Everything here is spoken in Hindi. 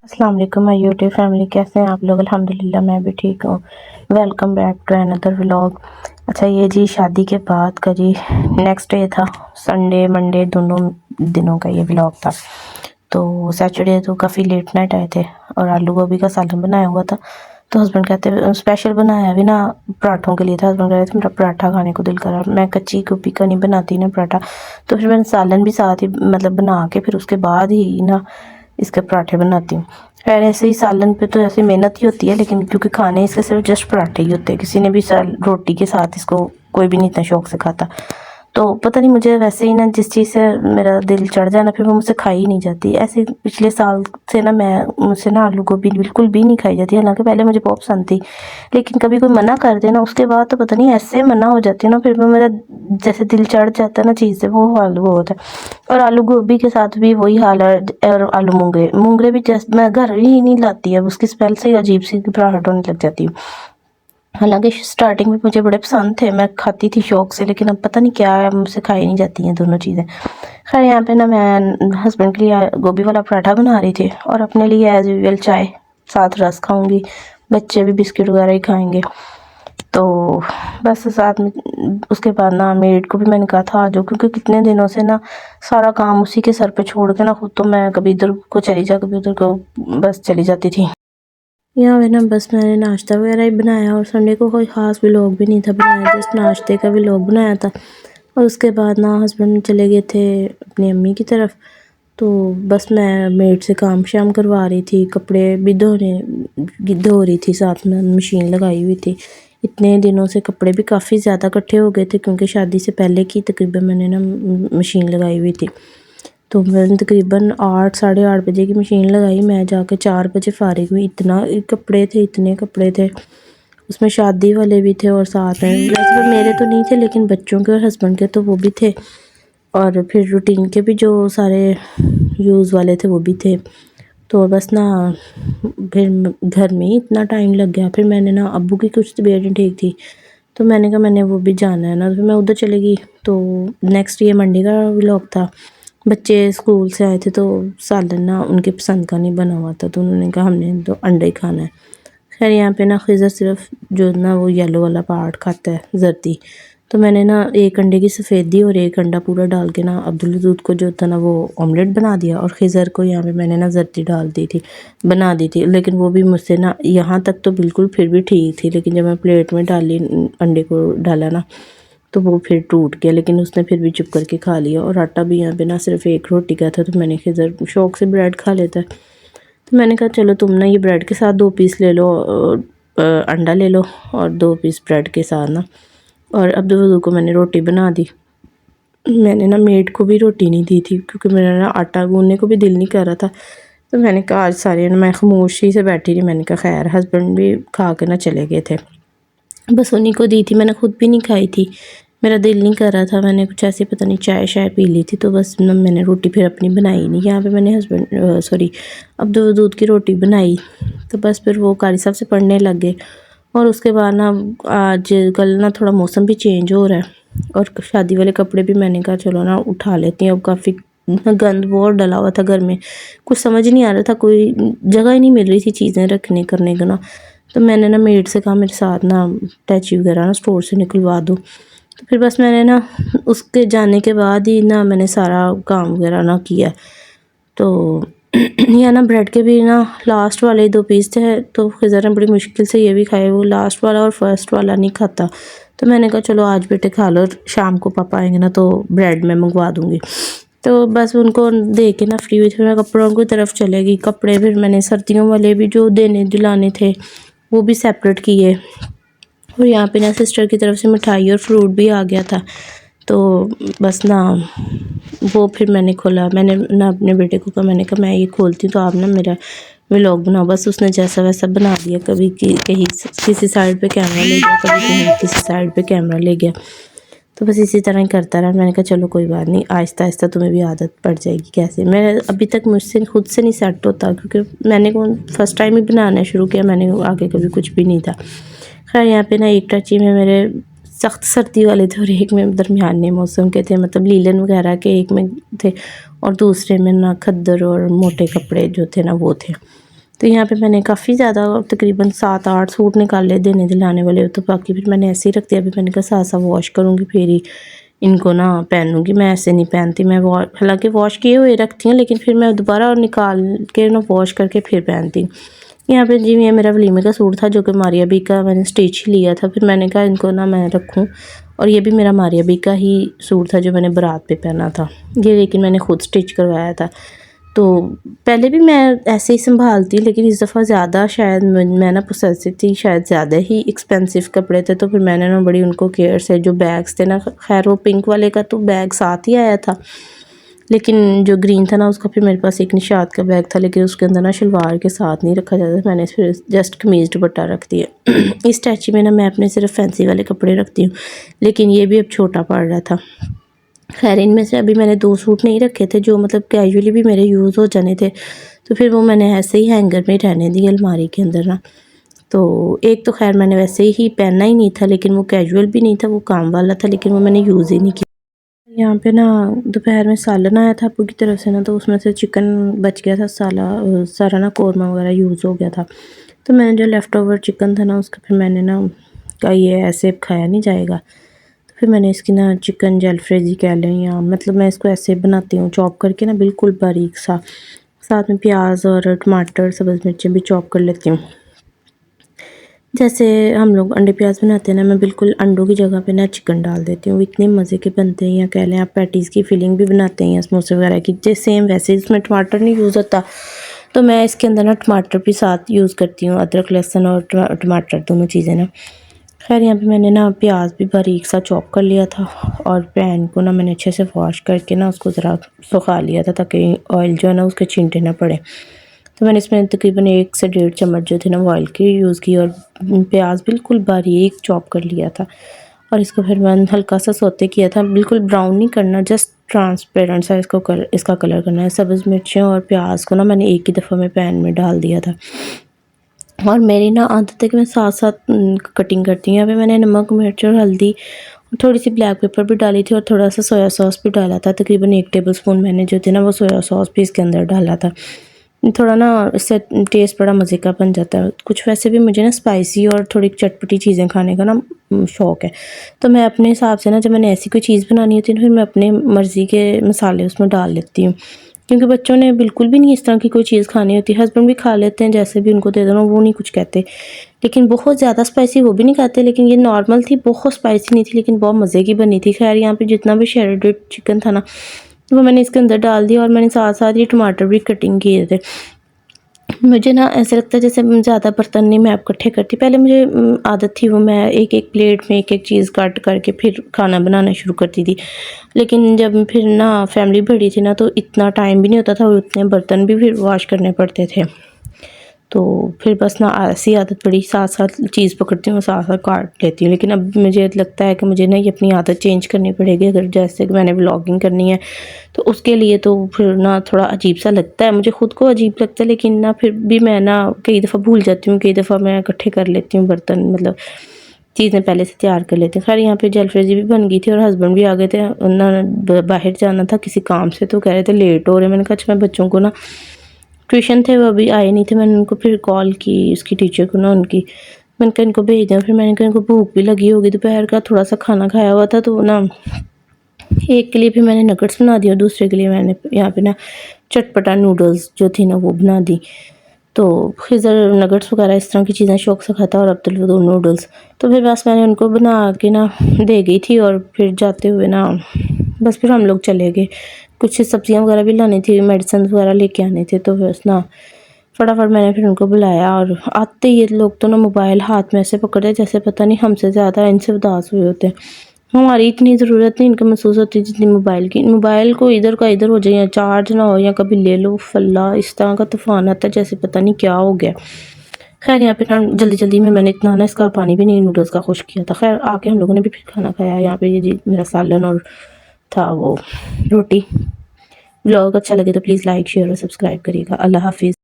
अस्सलाम वालेकुम माय यूट्यूब फैमिली, कैसे हैं आप लोग। अल्हम्दुलिल्लाह मैं भी ठीक हूँ। Welcome back to another vlog. अच्छा, ये जी शादी के बाद का जी नेक्स्ट डे था, संडे मंडे दोनों दिनों का ये व्लॉग था। तो सैटरडे तो काफ़ी लेट नाइट आए थे और आलू गोभी का सालन बनाया हुआ था। तो हस्बैंड कहते स्पेशल बनाया भी ना पराठों के लिए था। हस्बैंड कह रहे थे मेरा पराठा खाने को दिल कर रहा। मैं कच्ची गोभी का नहीं बनाती ना पराठा, तो फिर मैंने सालन भी साथ ही मतलब बना के फिर उसके बाद ही ना इसके पराठे बनाती हूँ। खैर ऐसे ही सालन पे तो ऐसे मेहनत ही होती है, लेकिन क्योंकि खाने इसके सिर्फ जस्ट पराठे ही होते हैं। किसी ने भी रोटी के साथ इसको कोई भी नहीं इतना शौक से खाता। तो पता नहीं मुझे वैसे ही ना जिस चीज़ से मेरा दिल चढ़ जाए ना फिर वो मुझसे खाई ही नहीं जाती। ऐसे पिछले साल से ना मुझसे ना आलू गोभी बिल्कुल भी नहीं खाई जाती। हालांकि पहले मुझे बहुत पसंद थी, लेकिन कभी कोई मना कर दे ना उसके बाद तो पता नहीं ऐसे मना हो जाती है ना, फिर वो मेरा जैसे दिल चढ़ जाता है ना चीज़ से, वो हाल वो होता है। और आलू गोभी के साथ भी वही हाल है। और आलू मूंगरे मूंगरे भी जैसे मैं घर ही नहीं लाती है, उसकी स्मेल से अजीब सी घबराहट होने लग जाती है। हालांकि स्टार्टिंग में मुझे बड़े पसंद थे, मैं खाती थी शौक से, लेकिन अब पता नहीं क्या है मुझसे खाई नहीं जाती हैं दोनों चीज़ें। खैर यहाँ पे ना मैं हस्बैंड के लिए गोभी वाला पराठा बना रही थी और अपने लिए एज यूजुअल चाय साथ रस खाऊंगी। बच्चे भी बिस्किट वगैरह ही खाएंगे। तो बस साथ में उसके बाद ना मेड को भी मैंने कहा था आ जाओ, क्योंकि कितने दिनों से ना सारा काम उसी के सर पे छोड़ के ना खुद तो मैं कभी इधर को चली जा कभी उधर को बस चली जाती थी। यहाँ पे ना बस मैंने नाश्ता वगैरह ही बनाया और संडे को कोई ख़ास व्लॉग भी नहीं था बनाया, जस्ट नाश्ते का व्लॉग बनाया था। और उसके बाद ना हस्बैंड चले गए थे अपनी अम्मी की तरफ। तो बस मैं मेड से काम शाम करवा रही थी, कपड़े भी धो रही थी, साथ में मशीन लगाई हुई थी। इतने दिनों से कपड़े भी काफ़ी ज़्यादा इकट्ठे हो गए थे, क्योंकि शादी से पहले की तकरीबन मैंने ना मशीन लगाई हुई थी। तो मैंने तकरीबन 8 साढ़े 8 बजे की मशीन लगाई, मैं जाके 4 बजे फारिग हुई। इतने कपड़े थे उसमें, शादी वाले भी थे और साथ में वैसे तो मेरे तो नहीं थे, लेकिन बच्चों के और हस्बैंड के तो वो भी थे। और फिर रूटीन के भी जो सारे यूज़ वाले थे वो भी थे। तो बस ना फिर घर में ही इतना टाइम लग गया। फिर मैंने ना अब्बू की कुछ तबीयत नहीं ठीक थी, तो मैंने कहा मैंने वो भी जाना है ना, तो फिर मैं उधर चली गई। तो नेक्स्ट ये मंडे का व्लॉग था। बच्चे स्कूल से आए थे तो सालन ना उनके पसंद का नहीं बना हुआ था, तो उन्होंने कहा हमने तो अंडा ही खाना है। खैर यहाँ पे ना खिज़र सिर्फ जो ना वो येलो वाला पार्ट खाता है, जर्दी। तो मैंने ना एक अंडे की सफ़ेदी और एक अंडा पूरा डाल के ना अब्दुल दूध को जो था ना वो ऑमलेट बना दिया, और खिज़र को यहाँ पे मैंने ना जर्दी डाल दी थी, बना दी थी। लेकिन वो भी मुझसे ना यहाँ तक तो बिल्कुल फिर भी ठीक थी, लेकिन जब मैं प्लेट में डाली अंडे को डाला ना तो वो फिर टूट गया। लेकिन उसने फिर भी चुप करके खा लिया। और आटा भी यहाँ पे ना सिर्फ एक रोटी का था, तो मैंने खिज़र शौक से ब्रेड खा लेता है, तो मैंने कहा चलो तुम ना ये ब्रेड के साथ 2 पीस ले लो, अंडा ले लो और 2 पीस ब्रेड के साथ ना। और अब्दुल को मैंने रोटी बना दी। मैंने ना मेड को भी रोटी नहीं दी थी, क्योंकि मेरा ना आटा गूंदने को भी दिल नहीं कर रहा था। तो मैंने कहा आज सारे मैं खामोशी से बैठी थी। मैंने कहा खैर, हस्बैंड भी खा के ना चले गए थे, बस उन्हीं को दी थी, मैंने खुद भी नहीं खाई थी। मेरा दिल नहीं कर रहा था, मैंने कुछ ऐसे पता नहीं चाय शाय पी ली थी। तो बस ना मैंने रोटी फिर अपनी बनाई नहीं। यहाँ पे मैंने अब्दुल दूध की रोटी बनाई। तो बस फिर वो कारी साहब से पढ़ने लग गए। और उसके बाद ना आज कल ना थोड़ा मौसम भी चेंज हो रहा है, और शादी वाले कपड़े भी मैंने कहा चलो ना उठा लेती हूँ। अब काफ़ी गंद बहुत डला हुआ था घर में, कुछ समझ नहीं आ रहा था, कोई जगह ही नहीं मिल रही थी चीज़ें रखने करने का ना। तो मैंने ना मेड से कहा मेरे साथ ना टैची वगैरह ना स्टोर से निकलवा दो। तो फिर बस मैंने ना उसके जाने के बाद ही ना मैंने सारा काम वगैरह ना किया। तो या ना ब्रेड के भी ना लास्ट वाले 2 पीस थे, तो खिज़र ने बड़ी मुश्किल से ये भी खाए, वो लास्ट वाला और फर्स्ट वाला नहीं खाता। तो मैंने कहा चलो आज बेटे खा लो, शाम को पापा आएंगे ना तो ब्रेड मैं मंगवा दूँगी। तो बस उनको दे के ना फ्री हुई, फिर मैं कपड़ों की तरफ चलेगी। कपड़े फिर मैंने सर्दियों वाले भी जो देने दिलाने थे वो भी सेपरेट किए। और यहाँ पे ना सिस्टर की तरफ से मिठाई और फ्रूट भी आ गया था। तो बस ना वो फिर मैंने खोला, मैंने ना अपने बेटे को कहा, मैंने कहा मैं ये खोलती हूँ तो आप ना मेरा व्लॉग बनाओ। बस उसने जैसा वैसा बना दिया, कभी कहीं किसी साइड पे कैमरा ले गया, कभी कहीं किसी साइड पे कैमरा ले गया। तो बस इसी तरह ही करता रहा। मैंने कहा चलो कोई बात नहीं, आहिस्ता आहिस्ता तुम्हें भी आदत पड़ जाएगी। कैसे मैं अभी तक मुझसे खुद से नहीं सेट होता, क्योंकि मैंने फर्स्ट टाइम ही बनाना शुरू किया, मैंने आगे कभी कुछ भी नहीं था। खैर यहाँ पे ना एक टाची में मेरे सख्त सर्दी वाले थे और एक में दरमियाने मौसम के थे, मतलब लीलन वगैरह के एक में थे और दूसरे में ना खद्दर और मोटे कपड़े जो थे ना वो थे। तो यहाँ पे मैंने काफ़ी ज़्यादा तकरीबन 7-8 सूट निकाले देने दिलाने वाले, तो बाकी फिर मैंने ऐसे ही रख दिया। अभी मैंने कहा साथ साथ वॉश करूँगी फिर ही इनको ना पहनूँगी, मैं ऐसे नहीं पहनती। मैं हालांकि वॉश किए हुए रखती हूँ लेकिन फिर मैं दोबारा निकाल के ना वॉश करके फिर पहनती हूँ। यहाँ पे जी ये मेरा वलीमे का सूट था जो कि मारिया बी का मैंने स्टिच ही लिया था, फिर मैंने कहा इनको ना मैं रखूँ। और ये भी मेरा मारिया बी का ही सूट था जो मैंने बारात पे पहना था ये, लेकिन मैंने ख़ुद स्टिच करवाया था। तो पहले भी मैं ऐसे ही संभालती, लेकिन इस दफ़ा ज़्यादा शायद मैं ना पोसेसिव थी, शायद ज़्यादा ही एक्सपेंसिव कपड़े थे, तो फिर मैंने ना बड़ी उनको केयर से जो बैग्स थे ना, खैर वो पिंक वाले का तो बैग साथ ही आया था, लेकिन जो ग्रीन था ना उसका फिर मेरे पास एक निशात का बैग था, लेकिन उसके अंदर ना शलवार के साथ नहीं रखा जाता, मैंने फिर जस्ट कमीज़ दुपट्टा रख दिया। इस टैची में ना मैं अपने सिर्फ फैंसी वाले कपड़े रखती हूँ, लेकिन ये भी अब छोटा पड़ रहा था। खैर इनमें से अभी मैंने 2 सूट नहीं रखे थे जो मतलब कैजुअली भी मेरे यूज़ हो जाने थे, तो फिर वो मैंने ऐसे ही हैंगर में रहने दिए अलमारी के अंदर ना। तो एक तो खैर मैंने वैसे ही पहनना ही नहीं था, लेकिन वो कैजुअल भी नहीं था, वो काम वाला था, लेकिन वो मैंने यूज़ ही नहीं किया। यहाँ पे ना दोपहर में सालन आया था आपू की तरफ से ना, तो उसमें से चिकन बच गया था, सारा ना कौरमा वगैरह यूज़ हो गया था। तो मैंने जो लेफ़्ट ओवर चिकन था ना उसका फिर मैंने ना कहा ये ऐसे खाया नहीं जाएगा, तो फिर मैंने इसकी ना चिकन जलफ्रेज़ी कह लें, या मतलब मैं इसको ऐसे बनाती हूँ चॉप करके ना बिल्कुल बारीक सा, साथ में प्याज और टमाटर सब्ज़ मिर्चें भी चॉप कर लेती हूँ। जैसे हम लोग अंडे प्याज बनाते हैं ना, मैं बिल्कुल अंडों की जगह पे ना चिकन डाल देती हूँ, इतने मज़े के बनते हैं। या कह लें आप पैटीज़ की फिलिंग भी बनाते हैं या समोसे वगैरह की, जैसे सेम वैसे इसमें टमाटर नहीं यूज़ होता, तो मैं इसके अंदर ना टमाटर भी साथ यूज़ करती हूँ, अदरक लहसुन और टमाटर दोनों चीज़ें ना। खैर यहाँ पे मैंने ना प्याज भी बारीक सा चॉप कर लिया था और पैन को ना मैंने अच्छे से वॉश करके ना उसको ज़रा सुखा लिया था ताकि ऑयल जो है ना उसके छींटे ना पड़े। तो मैंने इसमें तकरीबन 1 से 1.5 चम्मच जो थे ना वो ऑयल की यूज़ की और प्याज बिल्कुल बारीक चॉप कर लिया था। और इसको फिर मैंने हल्का सा सौते किया था, बिल्कुल ब्राउन नहीं करना, जस्ट ट्रांसपेरेंट सा इसका कलर करना है। सब्ज़ मिर्चें और प्याज को ना मैंने एक ही दफ़ा में पैन में डाल दिया था। और मेरी ना आदत है कि मैं साथ साथ कटिंग करती हूँ। यहाँ पे मैंने नमक, मिर्च और हल्दी, थोड़ी सी ब्लैक पेपर भी डाली थी और थोड़ा सा सोया सॉस भी डाला था। तकरीबन 1 टेबलस्पून मैंने जो थे ना वो सोया सॉस भी इसके अंदर डाला था। थोड़ा ना इससे टेस्ट बड़ा मज़े का बन जाता है। कुछ वैसे भी मुझे ना स्पाइसी और थोड़ी चटपटी चीज़ें खाने का ना शौक़ है, तो मैं अपने हिसाब से ना जब मैंने ऐसी कोई चीज़ बनानी होती है फिर मैं अपने मर्ज़ी के मसाले उसमें डाल लेती हूँ, क्योंकि बच्चों ने बिल्कुल भी नहीं इस तरह की कोई चीज़ खानी होती। हस्बैंड भी खा लेते हैं, जैसे भी उनको दे दो ना वो नहीं कुछ कहते, लेकिन बहुत ज़्यादा स्पाइसी वो भी नहीं खाते। लेकिन ये नॉर्मल थी, बहुत स्पाइसी नहीं थी, लेकिन बहुत मज़े की बनी थी। खैर यहाँ पे जितना भी श्रेडेड चिकन था ना वो मैंने इसके अंदर डाल दिया और मैंने साथ साथ ये टमाटर भी कटिंग किए थे। मुझे ना ऐसा लगता है जैसे ज़्यादा बर्तन नहीं मैं अब इकट्ठे करती, पहले मुझे आदत थी वो मैं एक एक प्लेट में एक एक चीज़ काट करके फिर खाना बनाना शुरू करती थी। लेकिन जब फिर ना फैमिली बड़ी थी ना तो इतना टाइम भी नहीं होता था और उतने बर्तन भी फिर वॉश करने पड़ते थे, तो फिर बस ना ऐसी आदत पड़ी, साथ साथ चीज़ पकड़ती हूँ साथ साथ काट लेती हूँ। लेकिन अब मुझे लगता है कि मुझे ना ये अपनी आदत चेंज करनी पड़ेगी, अगर जैसे कि मैंने व्लॉगिंग करनी है तो उसके लिए तो फिर ना थोड़ा अजीब सा लगता है, मुझे ख़ुद को अजीब लगता है, लेकिन ना फिर भी मैं ना कई दफ़ा भूल जाती हूँ, कई दफ़ा मैं इकट्ठे कर लेती हूँ बर्तन, मतलब चीज़ें पहले से तैयार कर लेती हूँ। खैर यहाँ पे जलफ्रेज़ी भी बन गई थी और हस्बैंड भी आ गए थे, ना बाहर जाना था किसी काम से, तो कह रहे थे लेट हो रहे। मैंने कहा अच्छा मैं बच्चों को ना ट्यूशन थे वो अभी आए नहीं थे, मैंने उनको फिर कॉल की उसकी टीचर को ना उनकी, मैंने कहा इनको भेज दें। फिर मैंने कहा इनको भूख भी लगी होगी, दोपहर का थोड़ा सा खाना खाया हुआ था, तो ना एक के लिए फिर मैंने नगेट्स बना दिया और दूसरे के लिए मैंने यहाँ पे ना चटपटा नूडल्स जो थी ना वो बना दी। तो खिज़र नगेट्स वगैरह इस तरह की चीज़ें शौक़ से खाता और अब्दुल वो 2 नूडल्स, तो फिर बस मैंने उनको बना के ना दे गई थी और फिर जाते हुए ना बस फिर हम लोग चले गए। कुछ सब्ज़ियाँ वगैरह भी लानी थी, मेडिसिन वगैरह लेके आने थे, तो बस ना फटाफट मैंने फिर उनको बुलाया और आते ही ये लोग तो ना मोबाइल हाथ में ऐसे पकड़े जैसे पता नहीं हमसे ज़्यादा इनसे उदास हुए होते हैं। हमारी इतनी ज़रूरत नहीं इनको महसूस होती जितनी मोबाइल की। मोबाइल को इधर का इधर हो जाए या चार्ज ना हो या कभी ले लो फल्ला, इस तरह का तूफ़ान आता है जैसे पता नहीं क्या हो गया। खैर यहाँ पे ना जल्दी में मैंने इतना ना इसका पानी भी नहीं नूडल्स का खुश किया था। खैर आके हम लोगों ने भी फिर खाना खाया। यहाँ पे ये जी मेरा सालन और था वो रोटी। व्लॉग अच्छा लगे तो प्लीज़ लाइक शेयर और सब्सक्राइब करिएगा। अल्लाह हाफ़िज़।